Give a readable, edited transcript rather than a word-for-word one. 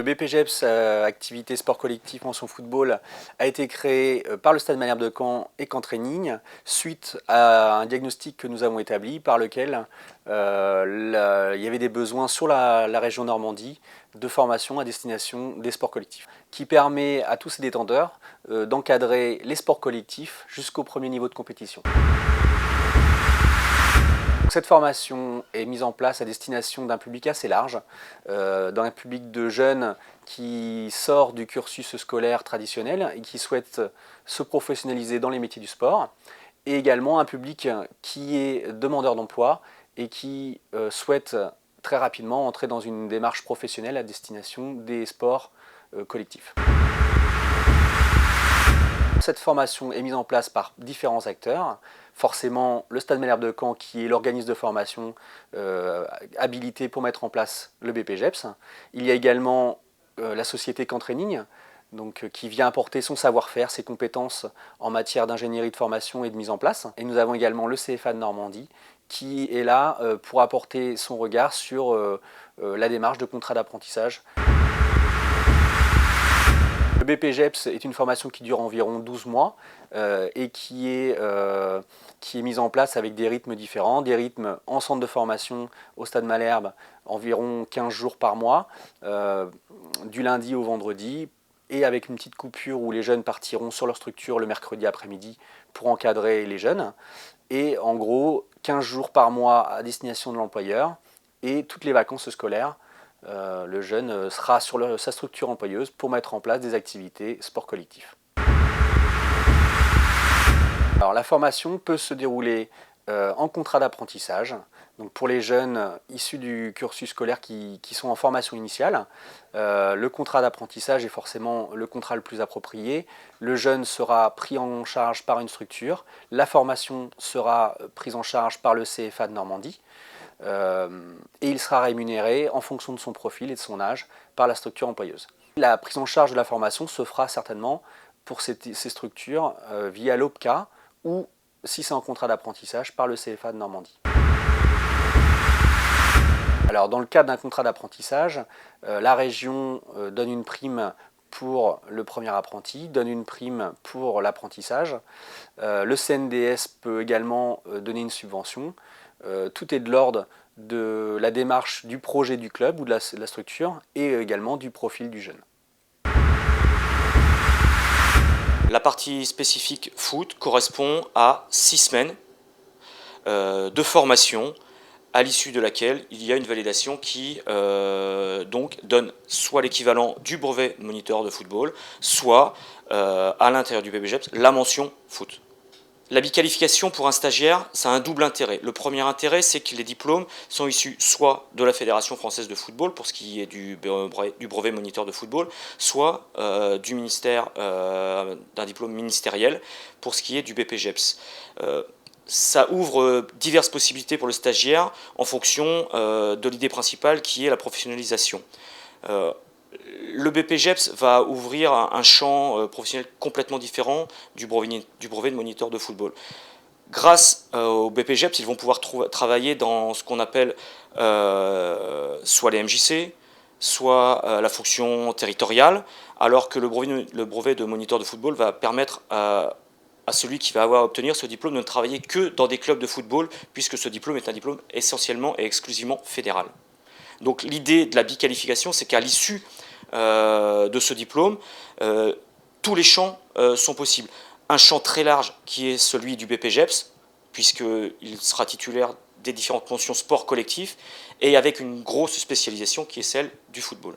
BPGEPS, activité sport collectif mention football, a été créé par le Stade Malherbe de Caen et Caen Training suite à un diagnostic que nous avons établi par lequel il y avait des besoins sur la région Normandie de formation à destination des sports collectifs, qui permet à tous ces détenteurs d'encadrer les sports collectifs jusqu'au premier niveau de compétition. Cette formation est mise en place à destination d'un public assez large, d'un public de jeunes qui sort du cursus scolaire traditionnel et qui souhaite se professionnaliser dans les métiers du sport, et également un public qui est demandeur d'emploi et qui souhaite très rapidement entrer dans une démarche professionnelle à destination des sports collectifs. Cette formation est mise en place par différents acteurs. Forcément, le Stade Malherbe de Caen, qui est l'organisme de formation habilité pour mettre en place le BPGEPS. Il y a également la société Caen Training, donc, qui vient apporter son savoir-faire, ses compétences en matière d'ingénierie de formation et de mise en place. Et nous avons également le CFA de Normandie, qui est là pour apporter son regard sur la démarche de contrat d'apprentissage. Le BPGEPS est une formation qui dure environ 12 mois et qui est mise en place avec des rythmes différents, des rythmes en centre de formation au Stade Malherbe, environ 15 jours par mois, du lundi au vendredi, et avec une petite coupure où les jeunes partiront sur leur structure le mercredi après-midi pour encadrer les jeunes, et en gros 15 jours par mois à destination de l'employeur, et toutes les vacances scolaires. Le jeune sera sur sa structure employeuse pour mettre en place des activités sport collectif. Alors, la formation peut se dérouler en contrat d'apprentissage. Donc pour les jeunes issus du cursus scolaire qui sont en formation initiale, le contrat d'apprentissage est forcément le contrat le plus approprié. Le jeune sera pris en charge par une structure. La formation sera prise en charge par le CFA de Normandie. Et il sera rémunéré en fonction de son profil et de son âge par la structure employeuse. La prise en charge de la formation se fera certainement pour ces structures via l'OPCA ou, si c'est en contrat d'apprentissage, par le CFA de Normandie. Alors, dans le cadre d'un contrat d'apprentissage, la région donne une prime pour le premier apprenti, donne une prime pour l'apprentissage. Le CNDS peut également donner une subvention. Tout est de l'ordre de la démarche du projet du club ou de la structure et également du profil du jeune. La partie spécifique foot correspond à 6 semaines de formation à l'issue de laquelle il y a une validation qui donc donne soit l'équivalent du brevet de moniteur de football, soit à l'intérieur du BPGEPS la mention foot. La biqualification pour un stagiaire, ça a un double intérêt. Le premier intérêt, c'est que les diplômes sont issus soit de la Fédération française de football, pour ce qui est du brevet moniteur de football, soit du ministère, d'un diplôme ministériel, pour ce qui est du BPGEPS. Ça ouvre diverses possibilités pour le stagiaire en fonction de l'idée principale qui est la professionnalisation. Le BPGEPS va ouvrir un champ professionnel complètement différent du brevet de moniteur de football. Grâce au BPGEPS, ils vont pouvoir travailler dans ce qu'on appelle soit les MJC, soit la fonction territoriale, alors que le brevet de moniteur de football va permettre à celui qui va obtenir ce diplôme de ne travailler que dans des clubs de football, puisque ce diplôme est un diplôme essentiellement et exclusivement fédéral. Donc l'idée de la biqualification, c'est qu'à l'issue de ce diplôme, tous les champs sont possibles. Un champ très large qui est celui du BPGEPS, puisqu'il sera titulaire des différentes mentions sport collectif, et avec une grosse spécialisation qui est celle du football.